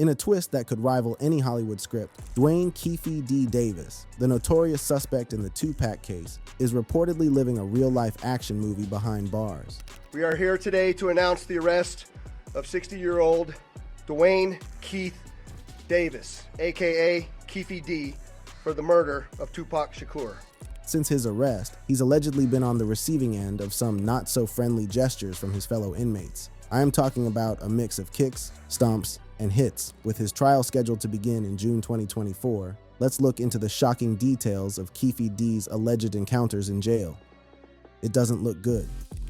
In a twist that could rival any Hollywood script, Dwayne Kefi D. Davis, the notorious suspect in the Tupac case, is reportedly living a real-life action movie behind bars. We are here today to announce the arrest of 60-year-old Dwayne Keith Davis, aka Kefi D, for the murder of Tupac Shakur. Since his arrest, he's allegedly been on the receiving end of some not-so-friendly gestures from his fellow inmates. I am talking about a mix of kicks, stomps, and hits. With his trial scheduled to begin in June 2024, let's look into the shocking details of Kefi D's alleged encounters in jail. It doesn't look good.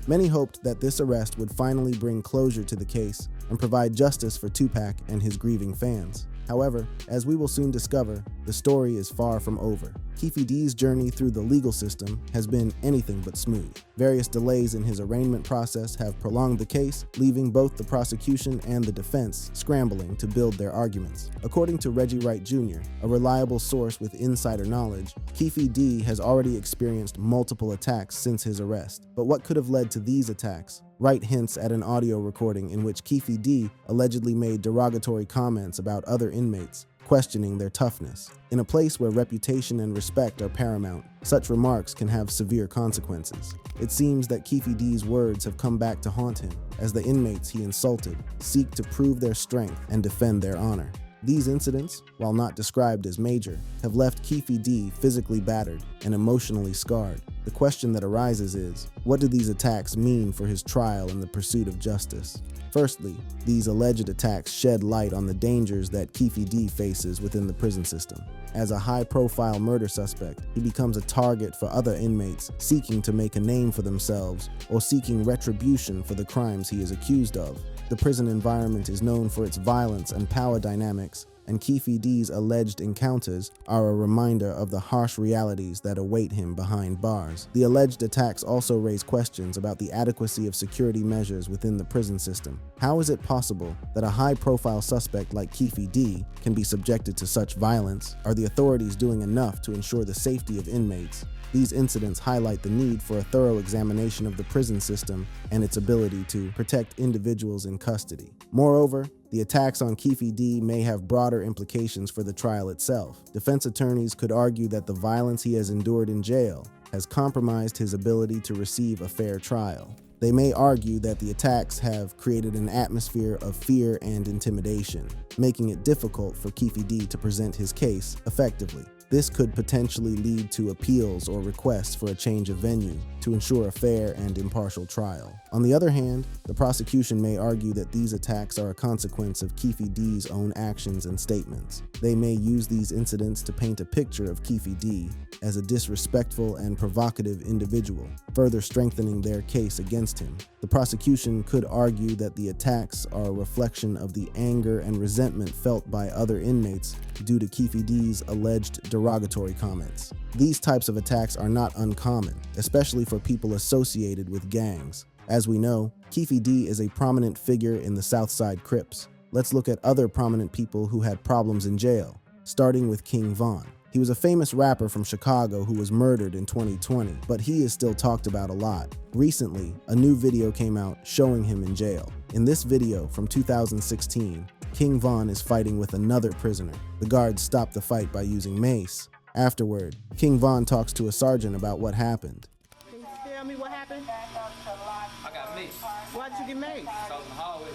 Many hoped that this arrest would finally bring closure to the case and provide justice for Tupac and his grieving fans. However, as we will soon discover, the story is far from over. Kefi D's journey through the legal system has been anything but smooth. Various delays in his arraignment process have prolonged the case, leaving both the prosecution and the defense scrambling to build their arguments. According to Reggie Wright Jr., a reliable source with insider knowledge, Kefi D has already experienced multiple attacks since his arrest. But what could have led to these attacks? Wright hints at an audio recording in which Kefi D allegedly made derogatory comments about other inmates, questioning their toughness. In a place where reputation and respect are paramount, such remarks can have severe consequences. It seems that Kefi D's words have come back to haunt him, as the inmates he insulted seek to prove their strength and defend their honor. These incidents, while not described as major, have left Kefi D physically battered and emotionally scarred. The question that arises is, what do these attacks mean for his trial and the pursuit of justice? Firstly, these alleged attacks shed light on the dangers that Kefi D faces within the prison system. As a high-profile murder suspect, he becomes a target for other inmates seeking to make a name for themselves or seeking retribution for the crimes he is accused of. The prison environment is known for its violence and power dynamics, and Kefi D's alleged encounters are a reminder of the harsh realities that await him behind bars. The alleged attacks also raise questions about the adequacy of security measures within the prison system. How is it possible that a high-profile suspect like Kefi D can be subjected to such violence? Are the authorities doing enough to ensure the safety of inmates? These incidents highlight the need for a thorough examination of the prison system and its ability to protect individuals in custody. Moreover, the attacks on Kefi D may have broader implications for the trial itself. Defense attorneys could argue that the violence he has endured in jail has compromised his ability to receive a fair trial. They may argue that the attacks have created an atmosphere of fear and intimidation, making it difficult for Kefi D to present his case effectively. This could potentially lead to appeals or requests for a change of venue to ensure a fair and impartial trial. On the other hand, the prosecution may argue that these attacks are a consequence of Kefi D's own actions and statements. They may use these incidents to paint a picture of Kefi D as a disrespectful and provocative individual, further strengthening their case against him. The prosecution could argue that the attacks are a reflection of the anger and resentment felt by other inmates due to Kefi D's alleged derogatory comments. These types of attacks are not uncommon, especially for people associated with gangs. As we know, Kefi D is a prominent figure in the Southside Crips. Let's look at other prominent people who had problems in jail, starting with King Von. He was a famous rapper from Chicago who was murdered in 2020, but he is still talked about a lot. Recently, a new video came out showing him in jail. In this video from 2016, King Von is fighting with another prisoner. The guards stop the fight by using mace. Afterward, King Von talks to a sergeant about what happened. Can you tell me what happened? I got maced. Why'd you get maced? I was in the hallway.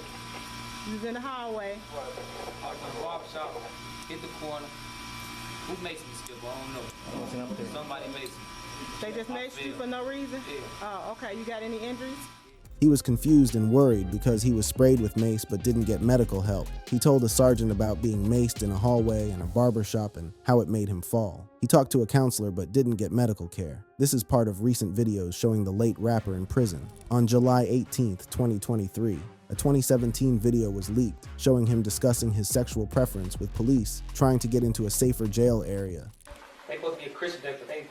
You was in the hallway. I was in the barber shop, hit the corner. Who maced me still? I don't know. Somebody maced me. They just maced you for no reason? Yeah. Oh, okay. You got any injuries? He was confused and worried because he was sprayed with mace but didn't get medical help. He told a sergeant about being maced in a hallway and a barber shop and how it made him fall. He talked to a counselor but didn't get medical care. This is part of recent videos showing the late rapper in prison. On July 18th, 2023, a 2017 video was leaked showing him discussing his sexual preference with police trying to get into a safer jail area. They supposed to be a Christian there, but they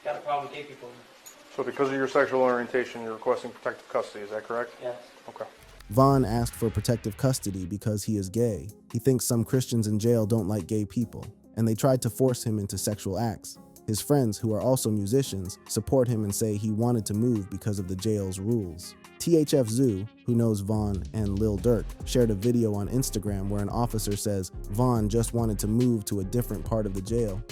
got a problem with gay people. So because of your sexual orientation, you're requesting protective custody, is that correct? Yes. Okay. Von asked for protective custody because he is gay. He thinks some Christians in jail don't like gay people, and they tried to force him into sexual acts. His friends, who are also musicians, support him and say he wanted to move because of the jail's rules. THF Zoo, who knows Von and Lil Durk, shared a video on Instagram where an officer says Von just wanted to move to a different part of the jail.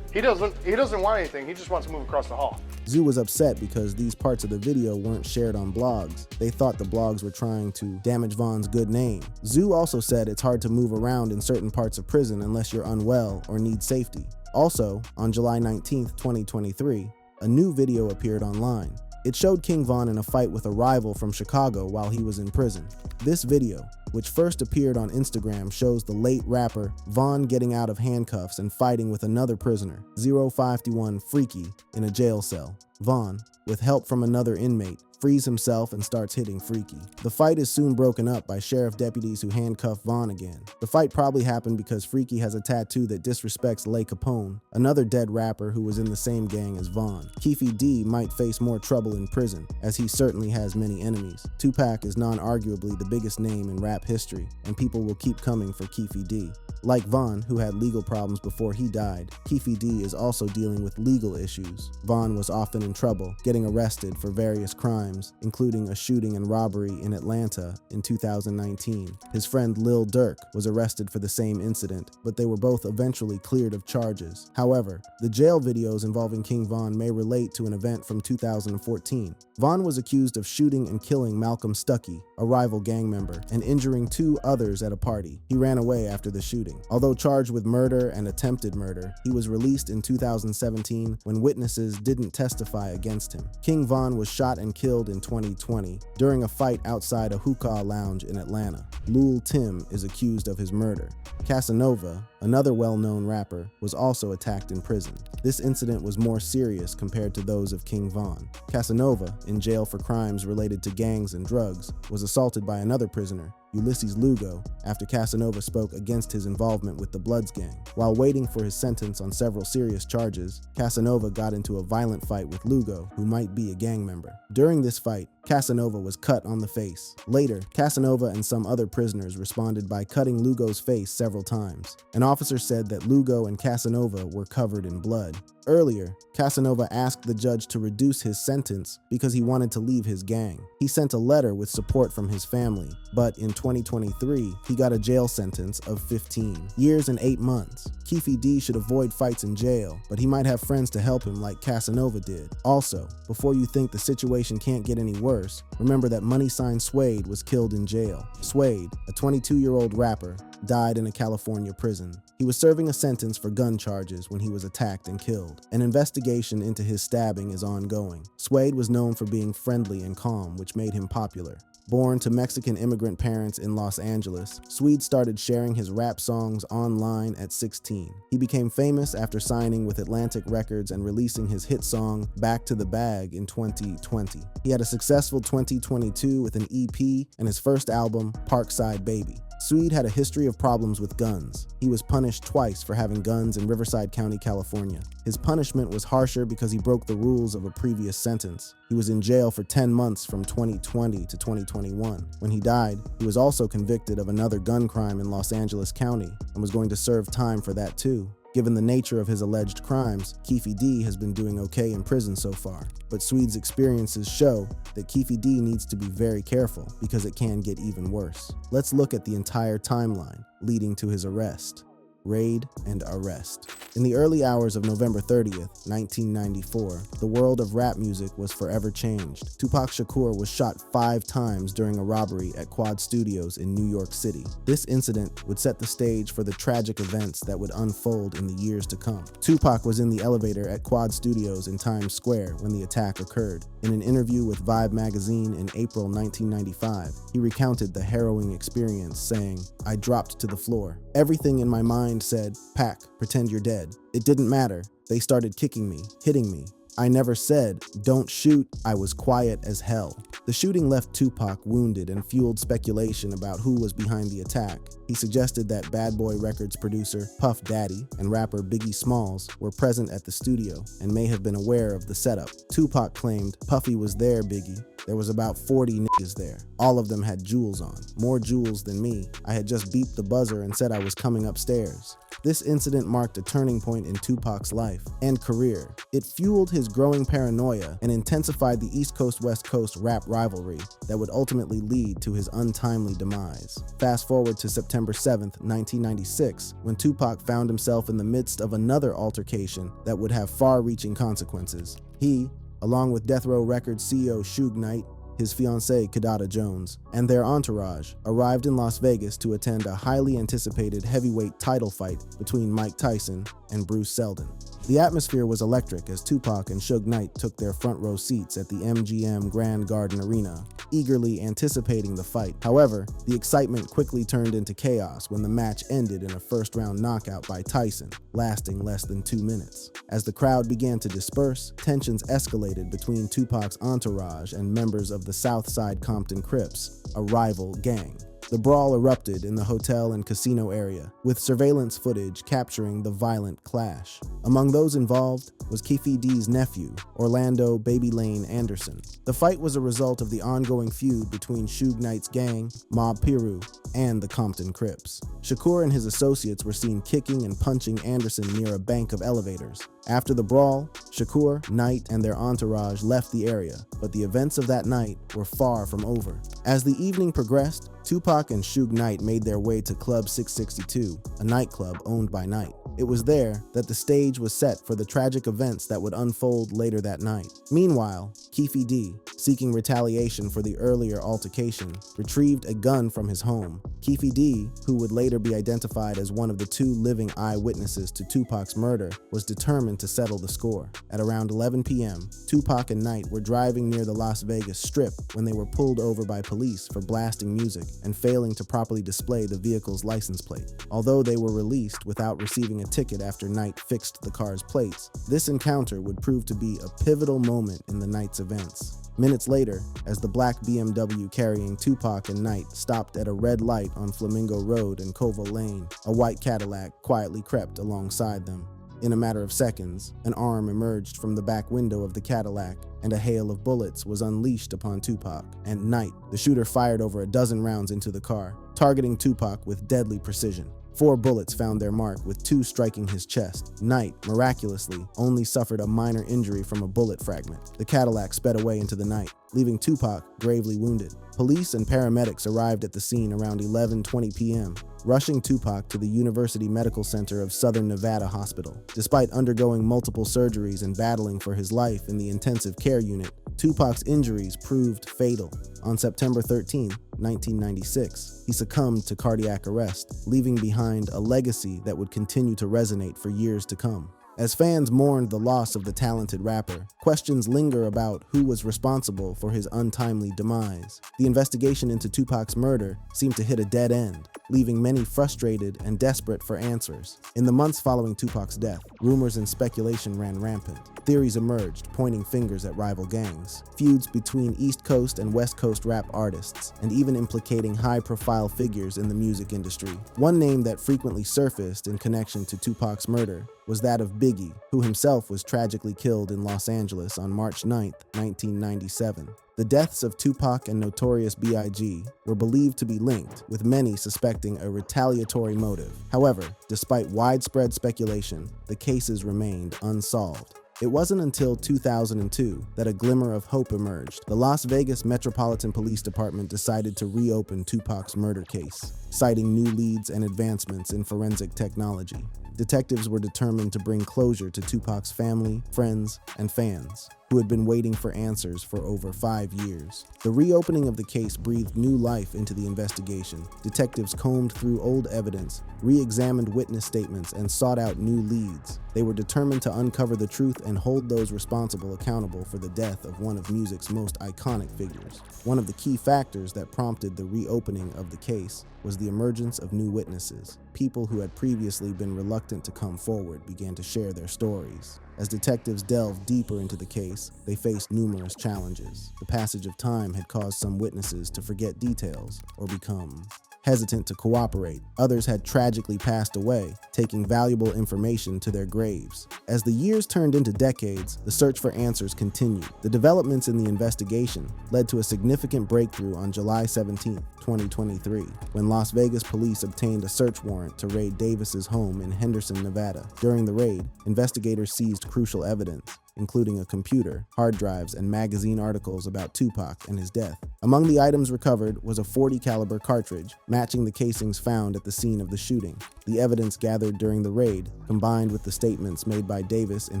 He doesn't want anything. He just wants to move across the hall. Zoo was upset because these parts of the video weren't shared on blogs. They thought the blogs were trying to damage Von's good name. Zoo also said it's hard to move around in certain parts of prison unless you're unwell or need safety. Also, on July 19, 2023, a new video appeared online. It showed King Von in a fight with a rival from Chicago while he was in prison. This video, which first appeared on Instagram, shows the late rapper Von getting out of handcuffs and fighting with another prisoner, 051 Freaky, in a jail cell. Von, with help from another inmate, frees himself and starts hitting Freaky. The fight is soon broken up by sheriff deputies who handcuff Von again. The fight probably happened because Freaky has a tattoo that disrespects Le Capone, another dead rapper who was in the same gang as Von. Kefi D might face more trouble in prison, as he certainly has many enemies. Tupac is non-arguably the biggest name in rap history, and people will keep coming for Kefi D. Like Von, who had legal problems before he died, Kefi D is also dealing with legal issues. Von was often in trouble, getting arrested for various crimes, including a shooting and robbery in Atlanta in 2019. His friend Lil Durk was arrested for the same incident, but they were both eventually cleared of charges. However, the jail videos involving King Von may relate to an event from 2014. Von was accused of shooting and killing Malcolm Stuckey, a rival gang member, and injuring 2 others at a party. He ran away after the shooting. Although charged with murder and attempted murder, he was released in 2017 when witnesses didn't testify against him. King Von was shot and killed in 2020 during a fight outside a hookah lounge in Atlanta. Lul Tim is accused of his murder. Casanova, another well-known rapper, was also attacked in prison. This incident was more serious compared to those of King Von. Casanova, in jail for crimes related to gangs and drugs, was assaulted by another prisoner, Ulysses Lugo, after Casanova spoke against his involvement with the Bloods gang. While waiting for his sentence on several serious charges, Casanova got into a violent fight with Lugo, who might be a gang member. During this fight, Casanova was cut on the face. Later, Casanova and some other prisoners responded by cutting Lugo's face several times. An officer said that Lugo and Casanova were covered in blood. Earlier, Casanova asked the judge to reduce his sentence because he wanted to leave his gang. He sent a letter with support from his family, but in 2023, he got a jail sentence of 15 years and 8 months. Kefi D should avoid fights in jail, but he might have friends to help him like Casanova did. Also, before you think the situation can't get any worse, remember that Money Sign Suede was killed in jail. Suede, a 22-year-old rapper, died in a California prison. He was serving a sentence for gun charges when he was attacked and killed. An investigation into his stabbing is ongoing. Suede was known for being friendly and calm, which made him popular. Born to Mexican immigrant parents in Los Angeles, Suede started sharing his rap songs online at 16. He became famous after signing with Atlantic Records and releasing his hit song Back to the Bag in 2020. He had a successful 2022 with an EP and his first album, Parkside Baby. Suede had a history of problems with guns. He was punished twice for having guns in Riverside County, California. His punishment was harsher because he broke the rules of a previous sentence. He was in jail for 10 months from 2020 to 2021. When he died, he was also convicted of another gun crime in Los Angeles County and was going to serve time for that too. Given the nature of his alleged crimes, Kefi D has been doing okay in prison so far, but Suede's experiences show that Kefi D needs to be very careful because it can get even worse. Let's look at the entire timeline leading to his arrest. Raid and arrest. In the early hours of November 30th, 1994, the world of rap music was forever changed. Tupac Shakur was shot 5 times during a robbery at Quad Studios in New York City. This incident would set the stage for the tragic events that would unfold in the years to come. Tupac was in the elevator at Quad Studios in Times Square when the attack occurred. In an interview with Vibe magazine in April 1995, he recounted the harrowing experience, saying, "I dropped to the floor. Everything in my mind said, Pac, pretend you're dead. It didn't matter. They started kicking me, hitting me. I never said, don't shoot. I was quiet as hell." The shooting left Tupac wounded and fueled speculation about who was behind the attack. He suggested that Bad Boy Records producer Puff Daddy and rapper Biggie Smalls were present at the studio and may have been aware of the setup. Tupac claimed, "Puffy was there, Biggie. There was about 40 niggas there. All of them had jewels on, more jewels than me. I had just beeped the buzzer and said I was coming upstairs. This incident marked a turning point in Tupac's life and career. It fueled his growing paranoia and intensified the East Coast-West Coast rap rivalry that would ultimately lead to his untimely demise. Fast forward to September 7th, 1996, when Tupac found himself in the midst of another altercation that would have far-reaching consequences. He, along with Death Row Records CEO Suge Knight, his fiancée Kidada Jones, and their entourage, arrived in Las Vegas to attend a highly anticipated heavyweight title fight between Mike Tyson and Bruce Seldon. The atmosphere was electric as Tupac and Suge Knight took their front row seats at the MGM Grand Garden Arena, eagerly anticipating the fight. However, the excitement quickly turned into chaos when the match ended in a first-round knockout by Tyson, lasting less than 2 minutes. As the crowd began to disperse, tensions escalated between Tupac's entourage and members of the Southside Compton Crips, a rival gang. The brawl erupted in the hotel and casino area, with surveillance footage capturing the violent clash. Among those involved was Kefi D's nephew, Orlando Baby Lane Anderson. The fight was a result of the ongoing feud between Suge Knight's gang, Mob Piru, and the Compton Crips. Shakur and his associates were seen kicking and punching Anderson near a bank of elevators. After the brawl, Shakur, Knight, and their entourage left the area, but the events of that night were far from over. As the evening progressed, Tupac and Suge Knight made their way to Club 662, a nightclub owned by Knight. It was there that the stage was set for the tragic events that would unfold later that night. Meanwhile, Kefi D, seeking retaliation for the earlier altercation, retrieved a gun from his home. Kefi D, who would later be identified as one of the 2 living eyewitnesses to Tupac's murder, was determined to settle the score. At around 11 p.m., Tupac and Knight were driving near the Las Vegas Strip when they were pulled over by police for blasting music and failing to properly display the vehicle's license plate. Although they were released without receiving a ticket after Knight fixed the car's plates, this encounter would prove to be a pivotal moment in the night's events. Minutes later, as the black BMW carrying Tupac and Knight stopped at a red light on Flamingo Road and Koval Lane, a white Cadillac quietly crept alongside them. In a matter of seconds, an arm emerged from the back window of the Cadillac, and a hail of bullets was unleashed upon Tupac and Knight. The shooter fired over a dozen rounds into the car, targeting Tupac with deadly precision. 4 bullets found their mark, with 2 striking his chest. Knight, miraculously, only suffered a minor injury from a bullet fragment. The Cadillac sped away into the night, leaving Tupac gravely wounded. Police and paramedics arrived at the scene around 11:20 p.m., rushing Tupac to the University Medical Center of Southern Nevada Hospital. Despite undergoing multiple surgeries and battling for his life in the intensive care unit, Tupac's injuries proved fatal. On September 13, 1996, he succumbed to cardiac arrest, leaving behind a legacy that would continue to resonate for years to come. As fans mourned the loss of the talented rapper, questions linger about who was responsible for his untimely demise. The investigation into Tupac's murder seemed to hit a dead end, leaving many frustrated and desperate for answers. In the months following Tupac's death, rumors and speculation ran rampant. Theories emerged, pointing fingers at rival gangs, feuds between East Coast and West Coast rap artists, and even implicating high-profile figures in the music industry. One name that frequently surfaced in connection to Tupac's murder was that of Biggie, who himself was tragically killed in Los Angeles on March 9, 1997. The deaths of Tupac and Notorious B.I.G. were believed to be linked, with many suspecting a retaliatory motive. However, despite widespread speculation, the cases remained unsolved. It wasn't until 2002 that a glimmer of hope emerged. The Las Vegas Metropolitan Police Department decided to reopen Tupac's murder case, citing new leads and advancements in forensic technology. Detectives were determined to bring closure to Tupac's family, friends, and fans, who had been waiting for answers for over 5 years. The reopening of the case breathed new life into the investigation. Detectives combed through old evidence, re-examined witness statements, and sought out new leads. They were determined to uncover the truth and hold those responsible accountable for the death of one of music's most iconic figures. One of the key factors that prompted the reopening of the case was the emergence of new witnesses. People who had previously been reluctant to come forward began to share their stories. As detectives delved deeper into the case, they faced numerous challenges. The passage of time had caused some witnesses to forget details or become hesitant to cooperate. Others had tragically passed away, taking valuable information to their graves. As the years turned into decades, the search for answers continued. The developments in the investigation led to a significant breakthrough on July 17, 2023, when Las Vegas police obtained a search warrant to raid Davis's home in Henderson, Nevada. During the raid, investigators seized crucial evidence, including a computer, hard drives, and magazine articles about Tupac and his death. Among the items recovered was a .40 caliber cartridge, matching the casings found at the scene of the shooting. The evidence gathered during the raid, combined with the statements made by Davis in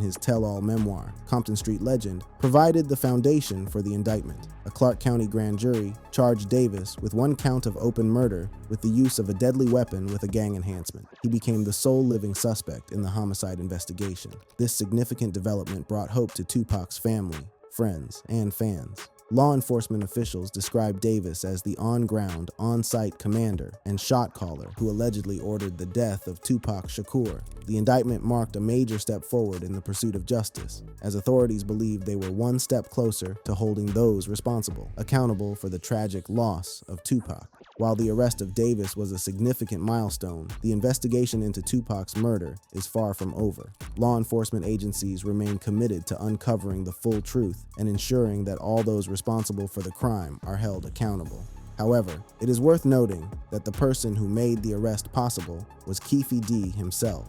his tell-all memoir, Compton Street Legend, provided the foundation for the indictment. A Clark County grand jury charged Davis with 1 count of open murder with the use of a deadly weapon with a gang enhancement. He became the sole living suspect in the homicide investigation. This significant development brought hope to Tupac's family, friends, and fans. Law enforcement officials described Davis as the on-ground, on-site commander and shot caller who allegedly ordered the death of Tupac Shakur. The indictment marked a major step forward in the pursuit of justice, as authorities believed they were one step closer to holding those responsible, accountable for the tragic loss of Tupac. While the arrest of Davis was a significant milestone, the investigation into Tupac's murder is far from over. Law enforcement agencies remain committed to uncovering the full truth and ensuring that all those responsible for the crime are held accountable. However, it is worth noting that the person who made the arrest possible was Kefi D himself.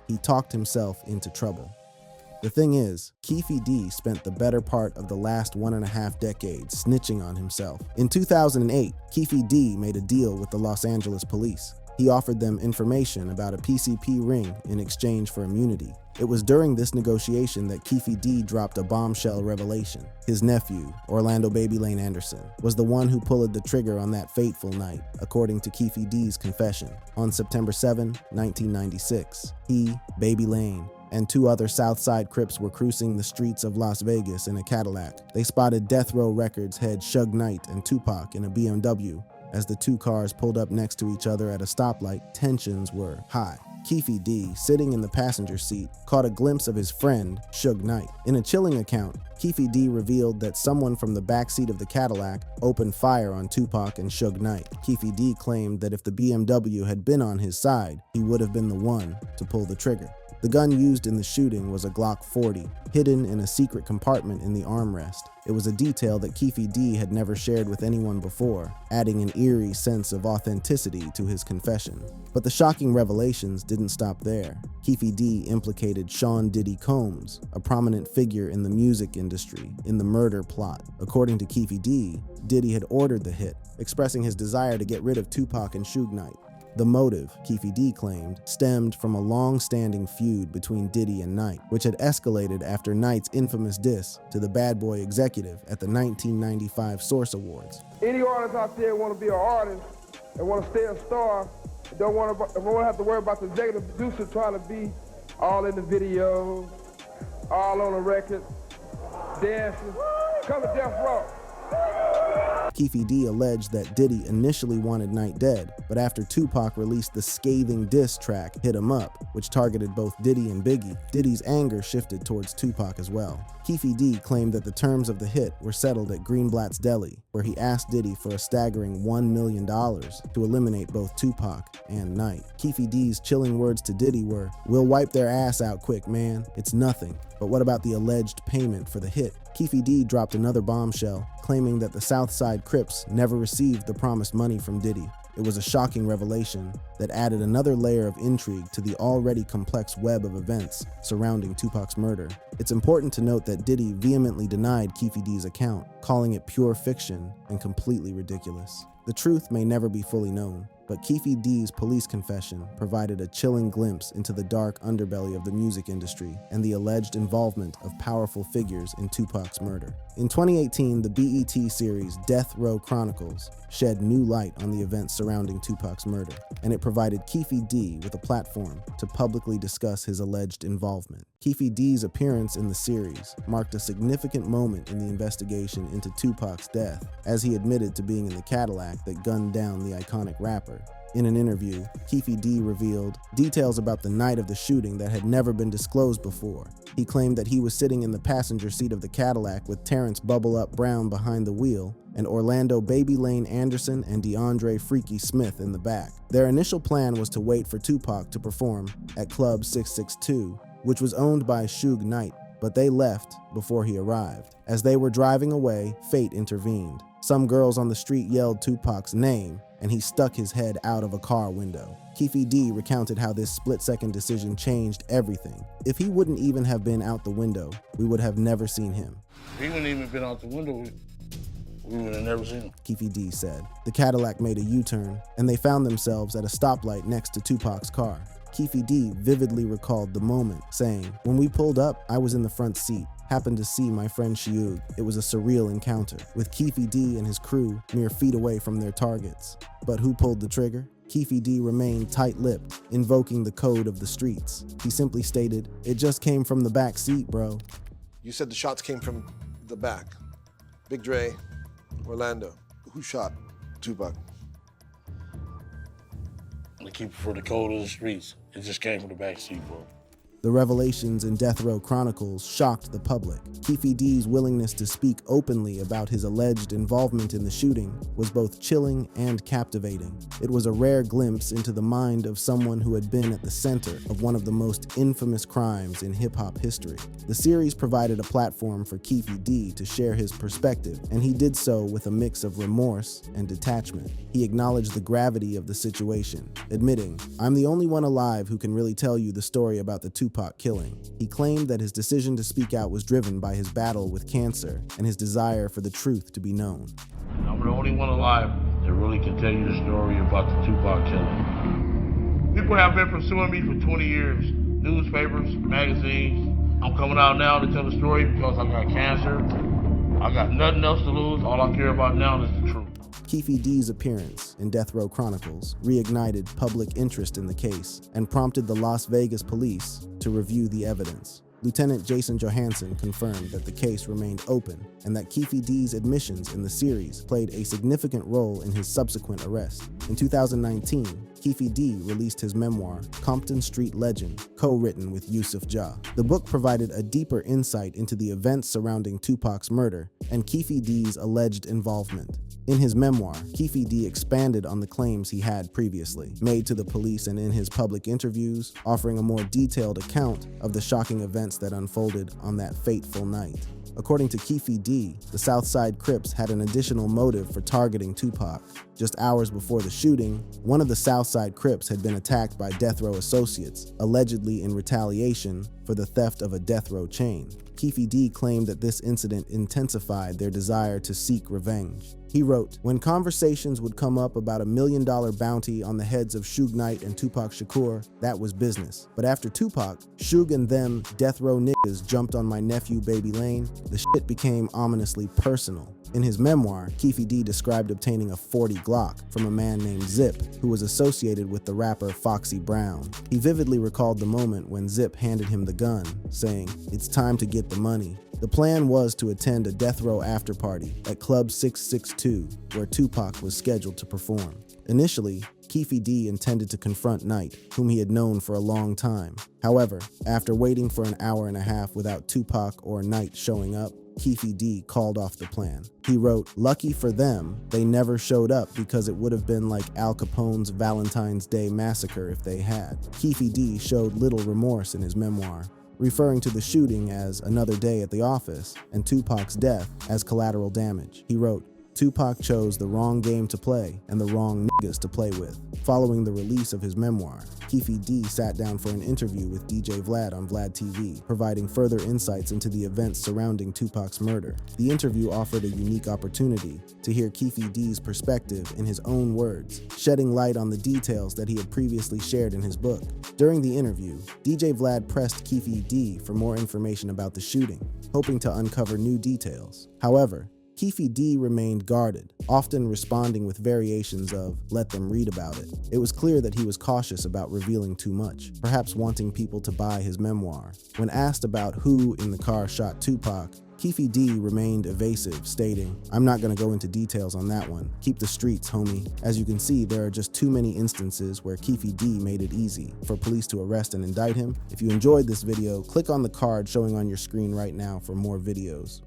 He talked himself into trouble. The thing is, Kefi D spent the better part of the last 1.5 decades snitching on himself. In 2008, Kefi D made a deal with the Los Angeles police. He offered them information about a PCP ring in exchange for immunity. It was during this negotiation that Kefi D dropped a bombshell revelation. His nephew, Orlando Baby Lane Anderson, was the one who pulled the trigger on that fateful night, according to Kefi D's confession. On September 7, 1996, he, Baby Lane, and 2 other Southside Crips were cruising the streets of Las Vegas in a Cadillac. They spotted Death Row Records head Suge Knight and Tupac in a BMW. As the 2 cars pulled up next to each other at a stoplight, tensions were high. Kefi D, sitting in the passenger seat, caught a glimpse of his friend, Suge Knight. In a chilling account, Kefi D revealed that someone from the backseat of the Cadillac opened fire on Tupac and Suge Knight. Kefi D claimed that if the BMW had been on his side, he would have been the one to pull the trigger. The gun used in the shooting was a Glock 40, hidden in a secret compartment in the armrest. It was a detail that Kefi D had never shared with anyone before, adding an eerie sense of authenticity to his confession. But the shocking revelations didn't stop there. Kefi D implicated Sean Diddy Combs, a prominent figure in the music industry, in the murder plot. According to Kefi D, Diddy had ordered the hit, expressing his desire to get rid of Tupac and Suge Knight. The motive, Kefi D claimed, stemmed from a long-standing feud between Diddy and Knight, which had escalated after Knight's infamous diss to the Bad Boy executive at the 1995 Source Awards. Any artist out there want to be an artist and want to stay a star, don't want to have to worry about the executive producer trying to be all in the videos, all on the record, dancing. Come to Death Row. Kefi D alleged that Diddy initially wanted Knight dead, but after Tupac released the scathing diss track Hit 'Em Up, which targeted both Diddy and Biggie, Diddy's anger shifted towards Tupac as well. Kefi D claimed that the terms of the hit were settled at Greenblatt's Deli, where he asked Diddy for a staggering $1 million to eliminate both Tupac and Knight. Kefi D's chilling words to Diddy were, "We'll wipe their ass out quick, man. It's nothing." But what about the alleged payment for the hit? Kefi D dropped another bombshell, claiming that the Southside Crips never received the promised money from Diddy. It was a shocking revelation that added another layer of intrigue to the already complex web of events surrounding Tupac's murder. It's important to note that Diddy vehemently denied Kefi D's account, calling it pure fiction and completely ridiculous. The truth may never be fully known, but Kefi D's police confession provided a chilling glimpse into the dark underbelly of the music industry and the alleged involvement of powerful figures in Tupac's murder. In 2018, the BET series Death Row Chronicles shed new light on the events surrounding Tupac's murder, and it provided Kefi D with a platform to publicly discuss his alleged involvement. Kefi D's appearance in the series marked a significant moment in the investigation into Tupac's death, as he admitted to being in the Cadillac that gunned down the iconic rapper. In an interview, Kefi D revealed details about the night of the shooting that had never been disclosed before. He claimed that he was sitting in the passenger seat of the Cadillac with Terrence Bubble Up Brown behind the wheel and Orlando Baby Lane Anderson and DeAndre Freaky Smith in the back. Their initial plan was to wait for Tupac to perform at Club 662, which was owned by Suge Knight, but they left before he arrived. As they were driving away, fate intervened. Some girls on the street yelled Tupac's name, and he stuck his head out of a car window. Kefi D recounted how this split-second decision changed everything. If he wouldn't even have been out the window, we would have never seen him. If he wouldn't even been out the window, we would have never seen him. Kefi D said. The Cadillac made a U-turn, and they found themselves at a stoplight next to Tupac's car. Kefi D vividly recalled the moment, saying, "When we pulled up, I was in the front seat. Happened to see my friend Suge. It was a surreal encounter, with Kefi D and his crew mere feet away from their targets. But who pulled the trigger? Kefi D remained tight-lipped, invoking the code of the streets. He simply stated, "It just came from the back seat, bro." You said the shots came from the back. Big Dre, Orlando. Who shot Tupac? To keep for the code of the streets. It just came from the backseat, bro. The revelations in Death Row Chronicles shocked the public. Kefi D's willingness to speak openly about his alleged involvement in the shooting was both chilling and captivating. It was a rare glimpse into the mind of someone who had been at the center of one of the most infamous crimes in hip-hop history. The series provided a platform for Kefi D to share his perspective, and he did so with a mix of remorse and detachment. He acknowledged the gravity of the situation, admitting, "I'm the only one alive who can really tell you the story about the Tupac killing." He claimed that his decision to speak out was driven by his battle with cancer and his desire for the truth to be known. I'm the only one alive that really can tell you the story about the Tupac killing. People have been pursuing me for 20 years. Newspapers, magazines. I'm coming out now to tell the story because I got cancer. I got nothing else to lose. All I care about now is the truth. Kefi D's appearance in Death Row Chronicles reignited public interest in the case and prompted the Las Vegas police to review the evidence. Lieutenant Jason Johansson confirmed that the case remained open and that Kefi D's admissions in the series played a significant role in his subsequent arrest. In 2019, Kefi D released his memoir, Compton Street Legend, co-written with Yusuf Jah. The book provided a deeper insight into the events surrounding Tupac's murder and Kefi D's alleged involvement. In his memoir, Kefi D expanded on the claims he had previously made to the police and in his public interviews, offering a more detailed account of the shocking events that unfolded on that fateful night. According to Kefi D, the Southside Crips had an additional motive for targeting Tupac. Just hours before the shooting, one of the Southside Crips had been attacked by Death Row associates, allegedly in retaliation for the theft of a Death Row chain. Kefi D claimed that this incident intensified their desire to seek revenge. He wrote, "When conversations would come up about $1 million bounty on the heads of Suge Knight and Tupac Shakur, that was business. But after Tupac, Suge and them Death Row niggas jumped on my nephew Baby Lane, the shit became ominously personal." In his memoir, Kefi D described obtaining a .40 Glock from a man named Zip, who was associated with the rapper Foxy Brown. He vividly recalled the moment when Zip handed him the gun, saying, "It's time to get the money." The plan was to attend a Death Row after party at Club 662, where Tupac was scheduled to perform. Initially, Kefi D intended to confront Knight, whom he had known for a long time. However, after waiting for an hour and a half without Tupac or Knight showing up, Kefi D called off the plan. He wrote, "Lucky for them, they never showed up because it would have been like Al Capone's Valentine's Day massacre if they had." Kefi D showed little remorse in his memoir, referring to the shooting as another day at the office and Tupac's death as collateral damage. He wrote, "Tupac chose the wrong game to play and the wrong niggas to play with." Following the release of his memoir, Kefi D sat down for an interview with DJ Vlad on Vlad TV, providing further insights into the events surrounding Tupac's murder. The interview offered a unique opportunity to hear Kefi D's perspective in his own words, shedding light on the details that he had previously shared in his book. During the interview, DJ Vlad pressed Kefi D for more information about the shooting, hoping to uncover new details. However, Kefi D remained guarded, often responding with variations of, "let them read about it." It was clear that he was cautious about revealing too much, perhaps wanting people to buy his memoir. When asked about who in the car shot Tupac, Kefi D remained evasive, stating, "I'm not gonna go into details on that one. Keep the streets, homie." As you can see, there are just too many instances where Kefi D made it easy for police to arrest and indict him. If you enjoyed this video, click on the card showing on your screen right now for more videos.